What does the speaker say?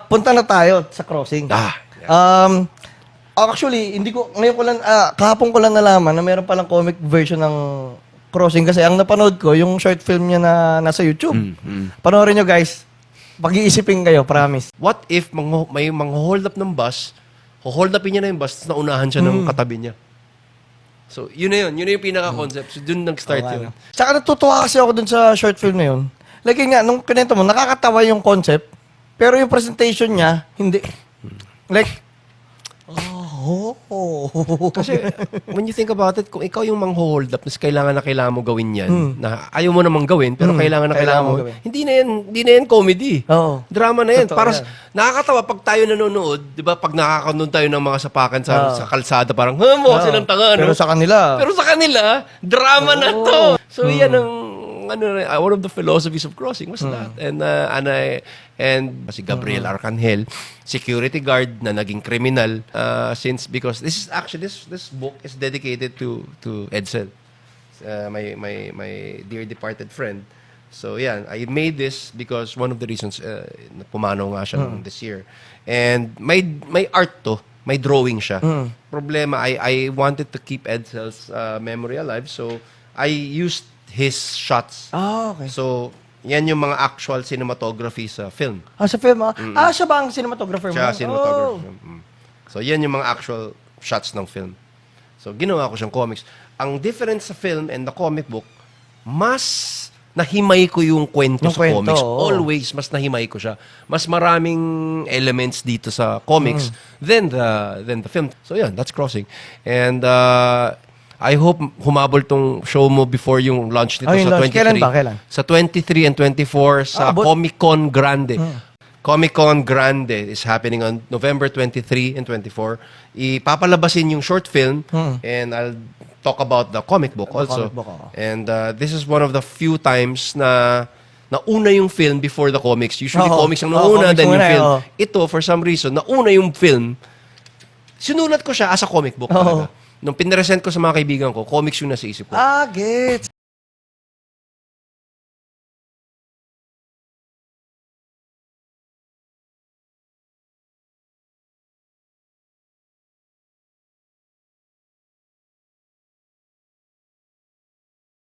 Punta na tayo sa crossing. Actually, hindi ko, ngayon ko lang, kahapon ko lang nalaman na meron palang comic version ng crossing kasi ang napanood ko, yung short film niya na nasa YouTube. Panoorin nyo guys. Pag-iisipin kayo, promise. What if may mang-hold up ng bus, hold upin niya na yung bus, tapos naunahan siya ng katabi niya. So, yun na yun. Yun na yung pinaka-concept. So, dun nag-start yun. Saka natutuwa kasi ako dun sa short film na yun. Like nga, nung kinento mo, nakakatawa yung concept, pero yung presentation niya, hindi. Like, Kasi, when you think about it, kung ikaw yung mang-hold up, tapos kailangan mo gawin yan, na ayaw mo namang gawin, pero kailangan mo gawin. Hindi na yan comedy. Oo. Drama na yan. Totoo Para yan. nakakatawa pag tayo nanonood, di ba, pag nakakanood tayo ng mga sapakan sa kalsada, parang, mukha silang tanga, no? Pero sa kanila, drama na to. So, yan ang, one of the philosophies of crossing was that. And si Gabriel Arcangel, security guard na naging criminal because this book is dedicated to Edsel, my dear departed friend. So yeah, I made this because one of the reasons na pumanaw nga siya this year. And may art to, may drawing siya. Problema, I wanted to keep Edsel's memory alive, so I used his shots. okay. So, yan yung mga actual cinematography sa film. Sa film, siya ba ang cinematographer mo? Siya cinematography. So, yan yung mga actual shots ng film. So, ginawa ko siyang comics. Ang difference sa film and the comic book, mas nahimay ko yung kwento sa comics. Always, mas nahimay ko siya. Mas maraming elements dito sa comics than the film. So, yan, that's crossing. And, I hope humabol tong show mo before yung launch nito sa 23. Kailan ba? Kailan? Sa 23 and 24 sa Comic-Con Grande. Comic-Con Grande is happening on November 23 and 24. Ipapalabasin yung short film and I'll talk about the comic book also. Comic book, And this is one of the few times na nauna yung film before the comics. Usually comics ang nauna, then yung film. Ito, for some reason, nauna yung film. Sinulat ko siya as a comic book talaga. Nung pinresent ko sa mga kaibigan ko, comics yung nasa isip ko. Gets.